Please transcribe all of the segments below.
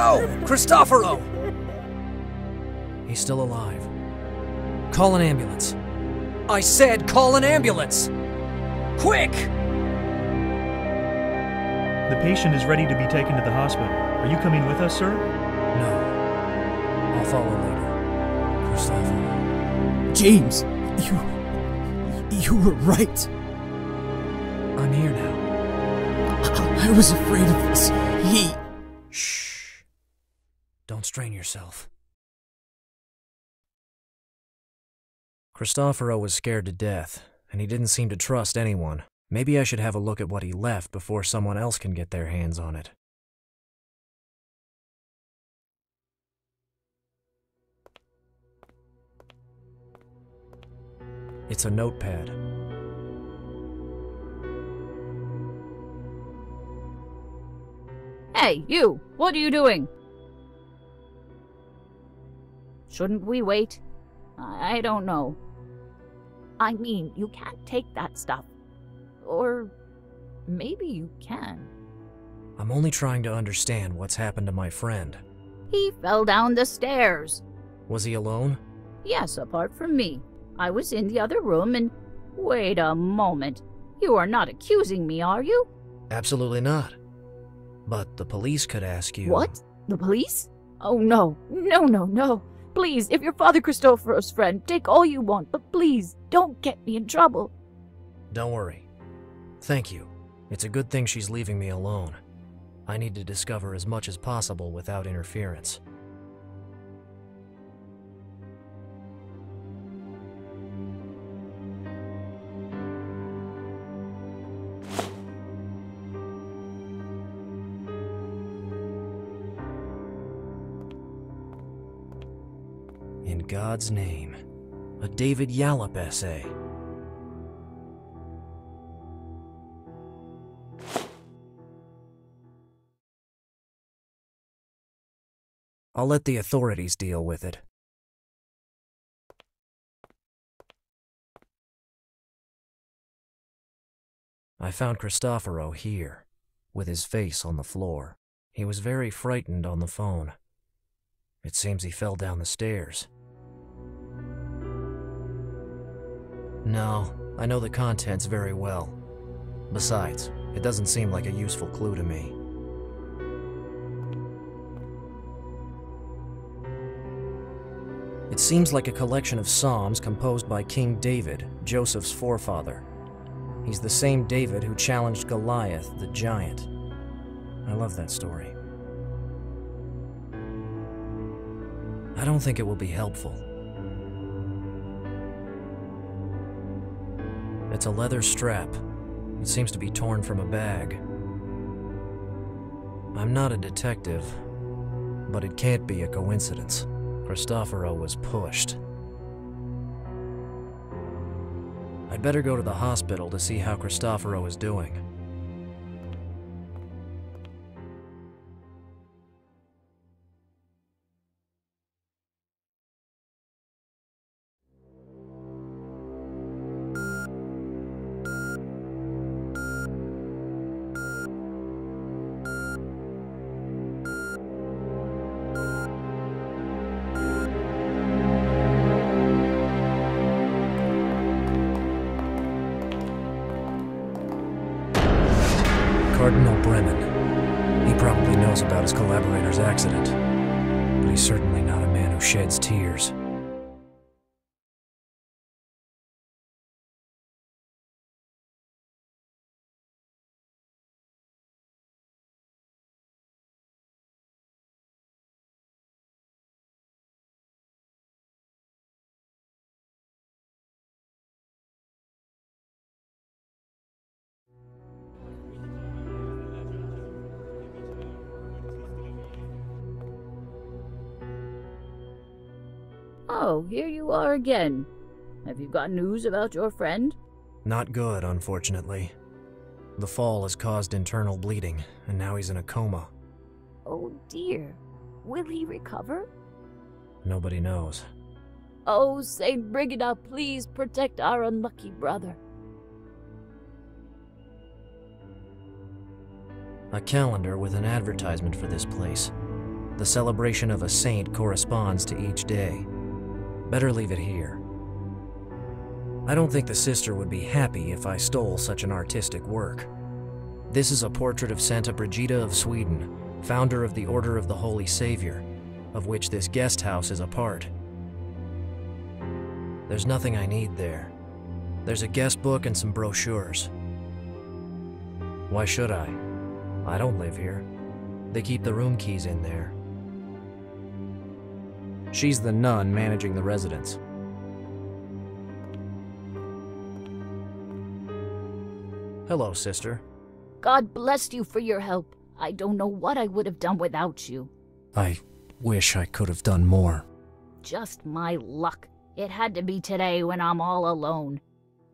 No! Cristoforo! He's still alive. Call an ambulance. I said call an ambulance! Quick! The patient is ready to be taken to the hospital. Are you coming with us, sir? No. I'll follow later. Cristoforo. James, you were right. I'm here now. I was afraid of this. Shh. Don't strain yourself. Cristoforo was scared to death, and he didn't seem to trust anyone. Maybe I should have a look at what he left before someone else can get their hands on it. It's a notepad. Hey, you! What are you doing? Shouldn't we wait? I don't know. I mean, you can't take that stuff. Or maybe you can. I'm only trying to understand what's happened to my friend. He fell down the stairs. Was he alone? Yes, apart from me. I was in the other room and... Wait a moment. You are not accusing me, are you? Absolutely not. But the police could ask you... What? The police? Oh, no. No. Please, if you're Father Cristoforo's friend, take all you want, but please, don't get me in trouble. Don't worry. Thank you. It's a good thing she's leaving me alone. I need to discover as much as possible without interference. In God's name, a David Yallop essay. I'll let the authorities deal with it. I found Cristoforo here, with his face on the floor. He was very frightened on the phone. It seems he fell down the stairs. No, I know the contents very well. Besides, it doesn't seem like a useful clue to me. It seems like a collection of psalms composed by King David, Joseph's forefather. He's the same David who challenged Goliath, the giant. I love that story. I don't think it will be helpful. It's a leather strap. It seems to be torn from a bag. I'm not a detective, but it can't be a coincidence. Cristoforo was pushed. I'd better go to the hospital to see how Cristoforo is doing. Cardinal Bremen. He probably knows about his collaborator's accident, but he's certainly not a man who sheds tears. Oh, here you are again. Have you got news about your friend? Not good, unfortunately. The fall has caused internal bleeding, and now he's in a coma. Oh dear. Will he recover? Nobody knows. Oh, Saint Brigida, please protect our unlucky brother. A calendar with an advertisement for this place. The celebration of a saint corresponds to each day. Better leave it here. I don't think the sister would be happy if I stole such an artistic work. This is a portrait of Santa Brigida of Sweden, founder of the Order of the Holy Savior, of which this guest house is a part. There's nothing I need there. There's a guest book and some brochures. Why should I? I don't live here. They keep the room keys in there. She's the nun managing the residence. Hello, sister. God bless you for your help. I don't know what I would have done without you. I wish I could have done more. Just my luck. It had to be today when I'm all alone.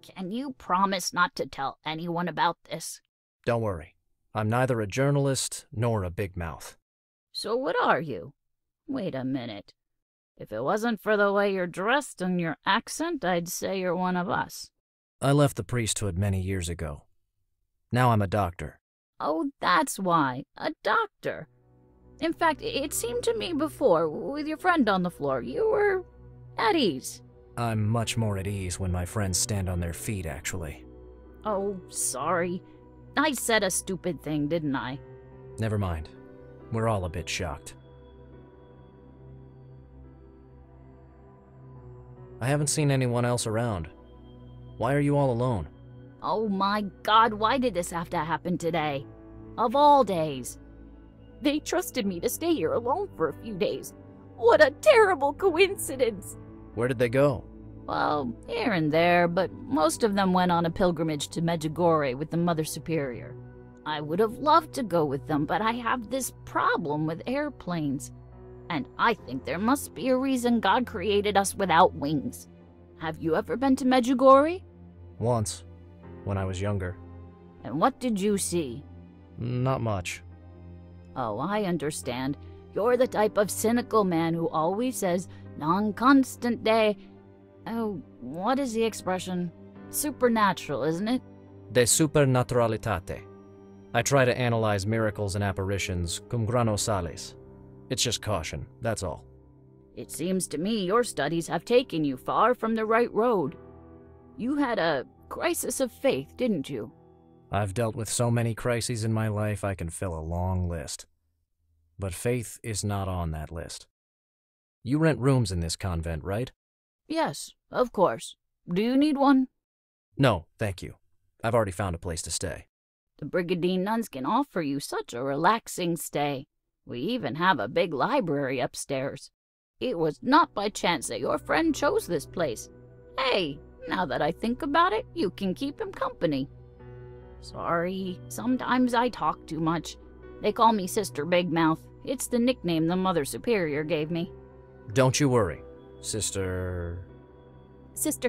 Can you promise not to tell anyone about this? Don't worry. I'm neither a journalist nor a big mouth. So what are you? Wait a minute. If it wasn't for the way you're dressed and your accent, I'd say you're one of us. I left the priesthood many years ago. Now I'm a doctor. Oh, that's why. A doctor. In fact, it seemed to me before, with your friend on the floor, you were at ease. I'm much more at ease when my friends stand on their feet, actually. Oh, sorry. I said a stupid thing, didn't I? Never mind. We're all a bit shocked. I haven't seen anyone else around. Why are you all alone? Oh my God, why did this have to happen today? Of all days. They trusted me to stay here alone for a few days. What a terrible coincidence! Where did they go? Well, here and there, but most of them went on a pilgrimage to Medjugorje with the Mother Superior. I would have loved to go with them, but I have this problem with airplanes. And I think there must be a reason God created us without wings. Have you ever been to Medjugorje? Once, when I was younger. And what did you see? Not much. Oh, I understand. You're the type of cynical man who always says, non constante. Oh, what is the expression? Supernatural, isn't it? De supernaturalitate. I try to analyze miracles and apparitions cum grano salis. It's just caution, that's all. It seems to me your studies have taken you far from the right road. You had a crisis of faith, didn't you? I've dealt with so many crises in my life I can fill a long list. But faith is not on that list. You rent rooms in this convent, right? Yes, of course. Do you need one? No, thank you. I've already found a place to stay. The Brigadine nuns can offer you such a relaxing stay. We even have a big library upstairs. It was not by chance that your friend chose this place. Hey, now that I think about it, you can keep him company. Sorry, sometimes I talk too much. They call me Sister Big Mouth. It's the nickname the Mother Superior gave me. Don't you worry, Sister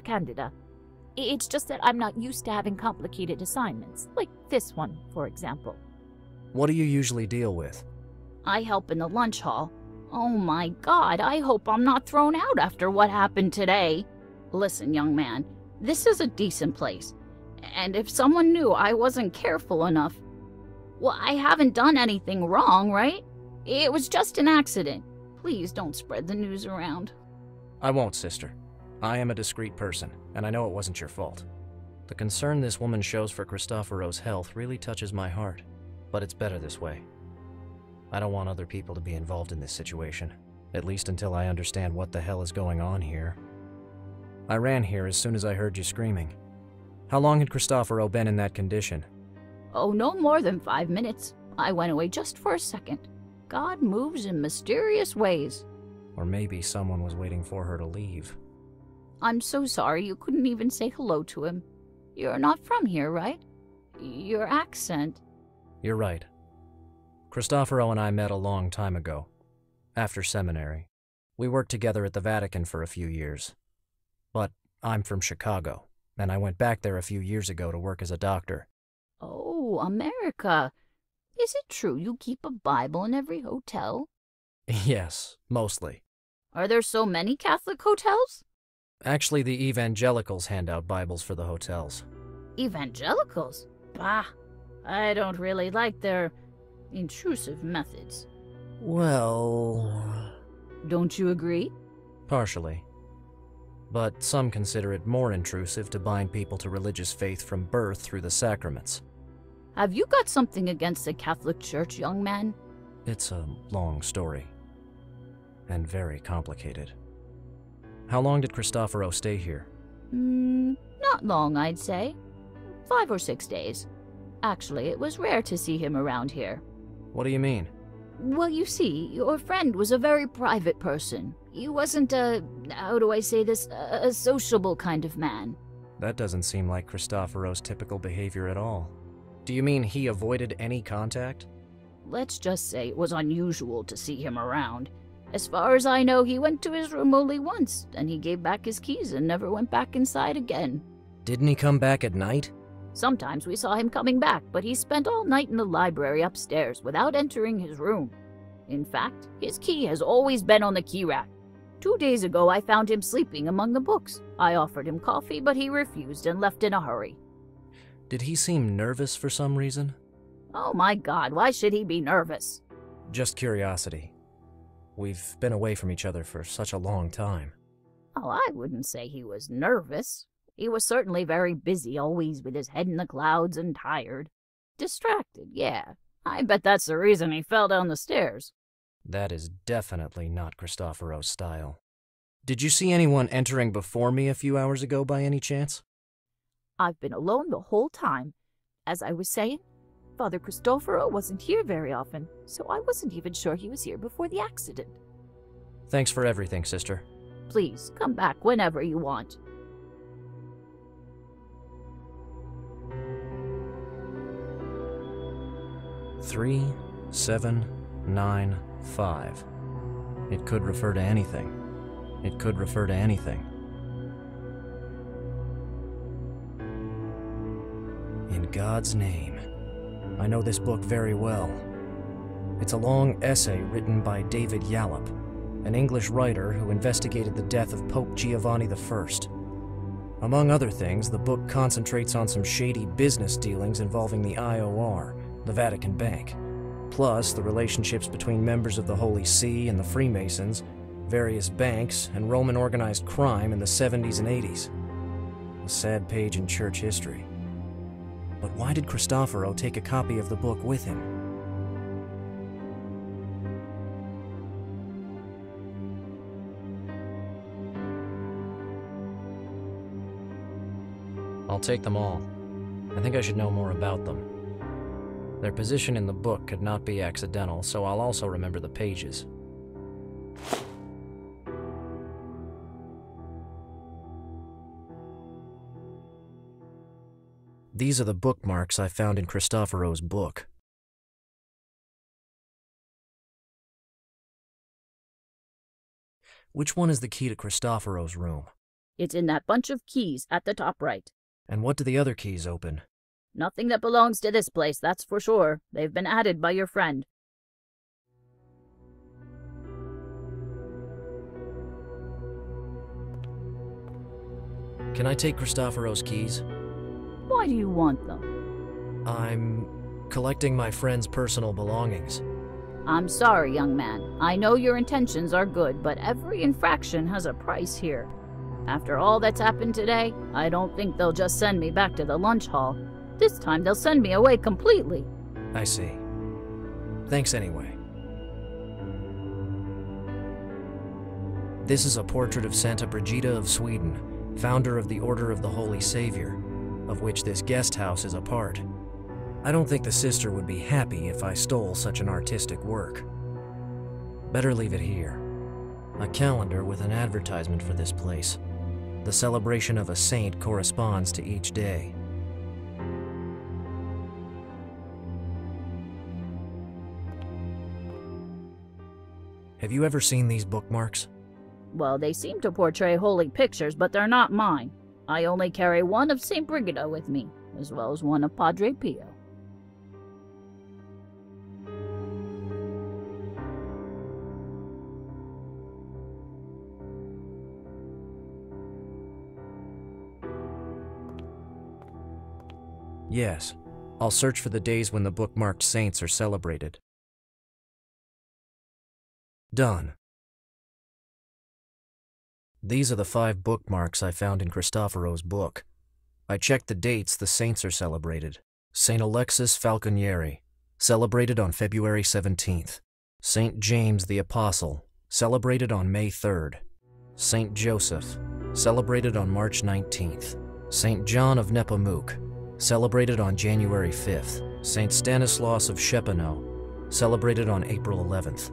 Candida. It's just that I'm not used to having complicated assignments, like this one, for example. What do you usually deal with? I help in the lunch hall. Oh my God, I hope I'm not thrown out after what happened today. Listen, young man, this is a decent place. And if someone knew I wasn't careful enough, well, I haven't done anything wrong, right? It was just an accident. Please don't spread the news around. I won't, sister. I am a discreet person, and I know it wasn't your fault. The concern this woman shows for Cristoforo's health really touches my heart, but it's better this way. I don't want other people to be involved in this situation, at least until I understand what the hell is going on here. I ran here as soon as I heard you screaming. How long had Cristoforo been in that condition? Oh, no more than 5 minutes. I went away just for a second. God moves in mysterious ways. Or maybe someone was waiting for her to leave. I'm so sorry you couldn't even say hello to him. You're not from here, right? Your accent... You're right. Cristoforo and I met a long time ago, after seminary. We worked together at the Vatican for a few years. But I'm from Chicago, and I went back there a few years ago to work as a doctor. Oh, America. Is it true you keep a Bible in every hotel? Yes, mostly. Are there so many Catholic hotels? Actually, the evangelicals hand out Bibles for the hotels. Evangelicals? Bah, I don't really like their intrusive methods. Well... Don't you agree? partially. But some consider it more intrusive to bind people to religious faith from birth through the sacraments. Have you got something against the Catholic Church, young man? It's a long story. And very complicated. How long did Cristoforo stay here? Not long, I'd say. 5 or 6 days. Actually, it was rare to see him around here. What do you mean? Well, you see, your friend was a very private person. He wasn't how do I say this, a sociable kind of man. That doesn't seem like Cristoforo's typical behavior at all. Do you mean he avoided any contact? Let's just say it was unusual to see him around. As far as I know, he went to his room only once, and he gave back his keys and never went back inside again. Didn't he come back at night? Sometimes we saw him coming back, but he spent all night in the library upstairs without entering his room. In fact, his key has always been on the key rack. 2 days ago, I found him sleeping among the books. I offered him coffee, but he refused and left in a hurry. Did he seem nervous for some reason? Oh my God, why should he be nervous? Just curiosity. We've been away from each other for such a long time. Oh, I wouldn't say he was nervous. He was certainly very busy, always with his head in the clouds and tired. Distracted, yeah. I bet that's the reason he fell down the stairs. That is definitely not Cristoforo's style. Did you see anyone entering before me a few hours ago by any chance? I've been alone the whole time. As I was saying, Father Cristoforo wasn't here very often, so I wasn't even sure he was here before the accident. Thanks for everything, sister. Please, come back whenever you want. Three, 7, 9, 5. It could refer to anything. It could refer to anything. In God's name. I know this book very well. It's a long essay written by David Yallop, an English writer who investigated the death of Pope Giovanni I. Among other things, the book concentrates on some shady business dealings involving the IOR, the Vatican Bank, plus the relationships between members of the Holy See and the Freemasons, various banks, and Roman organized crime in the 70s and 80s. A sad page in church history. But why did Cristoforo take a copy of the book with him? I'll take them all. I think I should know more about them. Their position in the book could not be accidental, so I'll also remember the pages. These are the bookmarks I found in Cristoforo's book. Which one is the key to Cristoforo's room? It's in that bunch of keys at the top right. And what do the other keys open? Nothing that belongs to this place, that's for sure. They've been added by your friend. Can I take Cristoforo's keys? Why do you want them? I'm collecting my friend's personal belongings. I'm sorry, young man. I know your intentions are good, but every infraction has a price here. After all that's happened today, I don't think they'll just send me back to the lunch hall. This time they'll send me away completely. I see. Thanks anyway. This is a portrait of Santa Brigida of Sweden, founder of the Order of the Holy Savior, of which this guest house is a part. I don't think the sister would be happy if I stole such an artistic work. Better leave it here. A calendar with an advertisement for this place. The celebration of a saint corresponds to each day. Have you ever seen these bookmarks? Well, they seem to portray holy pictures, but they're not mine. I only carry one of St. Brigida with me, as well as one of Padre Pio. Yes. I'll search for the days when the bookmarked saints are celebrated. Done. These are the 5 bookmarks I found in Cristoforo's book. I checked the dates the saints are celebrated. Saint Alexis Falconieri, celebrated on February 17th. Saint James the Apostle, celebrated on May 3rd. Saint Joseph, celebrated on March 19th. Saint John of Nepomuc, celebrated on January 5th. Saint Stanislaus of Szepeno, celebrated on April 11th.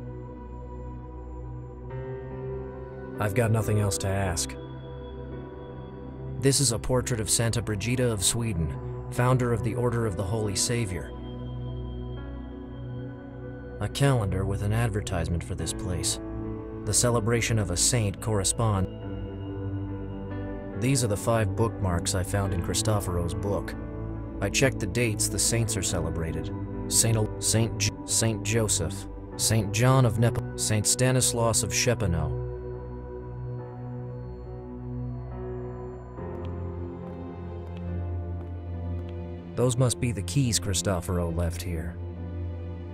I've got nothing else to ask. This is a portrait of Santa Brigida of Sweden, founder of the Order of the Holy Savior. A calendar with an advertisement for this place. The celebration of a saint correspond. These are the 5 bookmarks I found in Cristoforo's book. I checked the dates the saints are celebrated. Saint Joseph, Saint John of Nepomuc, Saint Stanislaus of Szepeno. Those must be the keys Cristoforo left here.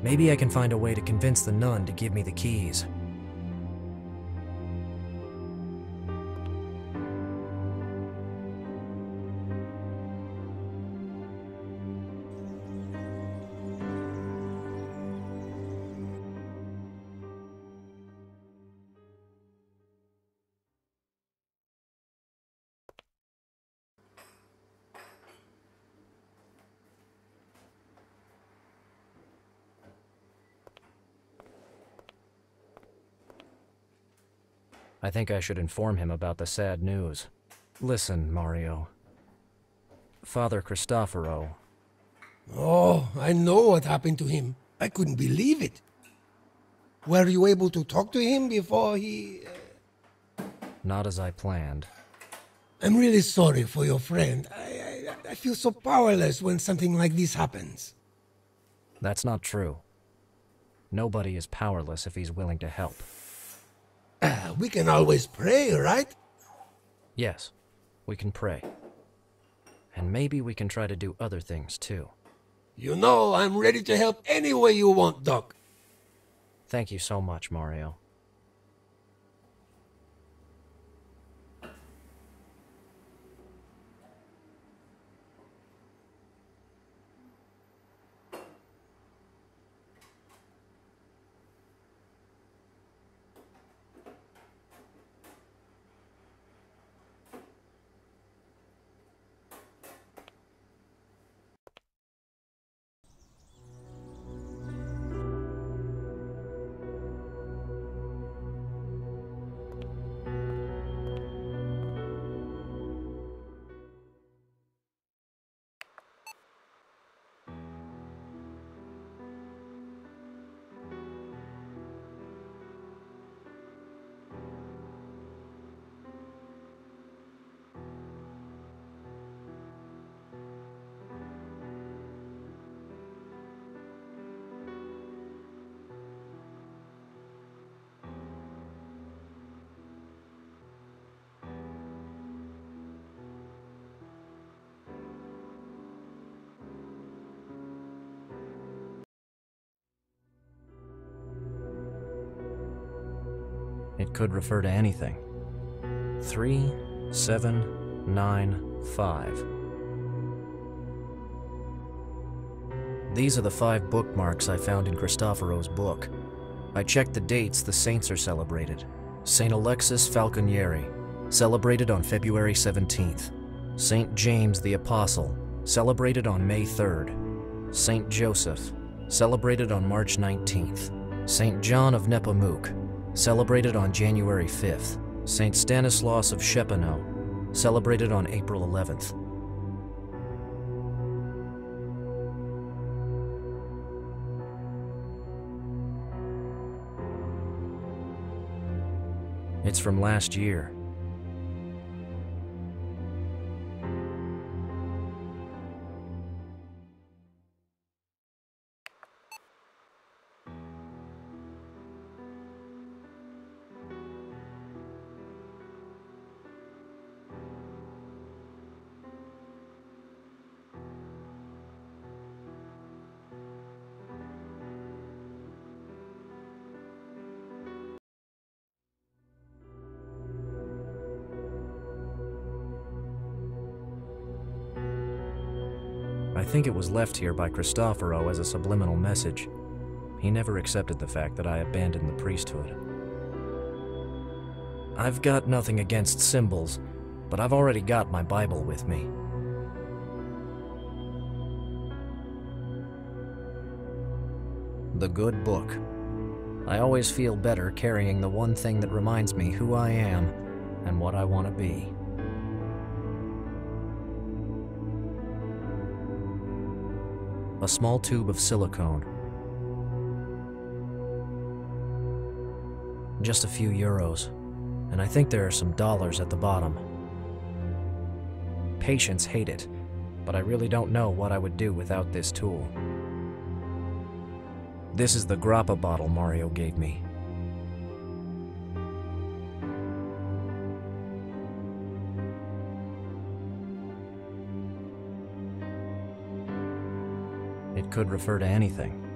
Maybe I can find a way to convince the nun to give me the keys. I think I should inform him about the sad news. Listen, Mario. Father Cristoforo. Oh, I know what happened to him. I couldn't believe it. Were you able to talk to him before he... Not as I planned. I'm really sorry for your friend. I feel so powerless when something like this happens. That's not true. Nobody is powerless if he's willing to help. We can always pray, right? Yes, we can pray. And maybe we can try to do other things too. You know, I'm ready to help any way you want, Doc. Thank you so much, Mario. It could refer to anything. 3795. These are the 5 bookmarks I found in Cristoforo's book. I checked the dates the saints are celebrated. Saint Alexis Falconieri, celebrated on February 17th. Saint James the Apostle, celebrated on May 3rd. Saint Joseph, celebrated on March 19th. Saint John of Nepomuc, celebrated on January 5th. Saint Stanislaus of Szepeno, celebrated on April 11th. It's from last year. I think it was left here by Cristoforo as a subliminal message. He never accepted the fact that I abandoned the priesthood. I've got nothing against symbols, but I've already got my Bible with me. The good book. I always feel better carrying the one thing that reminds me who I am and what I want to be. A small tube of silicone. Just a few euros, and I think there are some dollars at the bottom. Patients hate it, but I really don't know what I would do without this tool. This is the grappa bottle Mario gave me. It could refer to anything.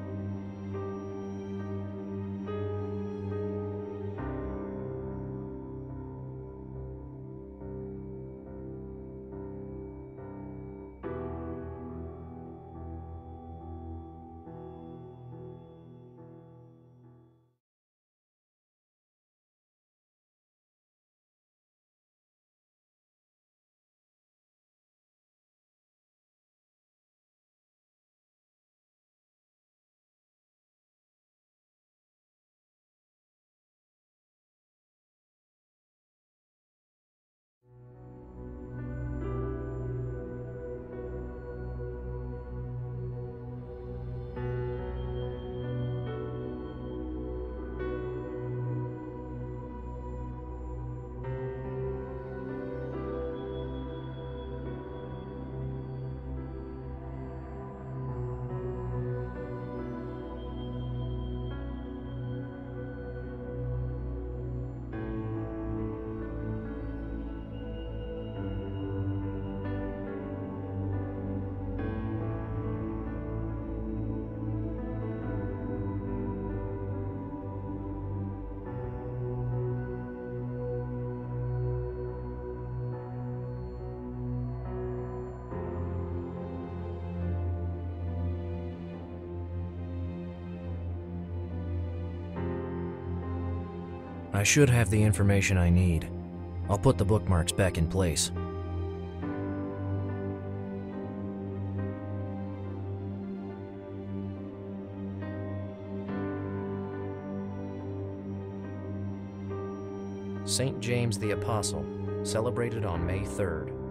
I should have the information I need. I'll put the bookmarks back in place. St. James the Apostle, celebrated on May 3rd.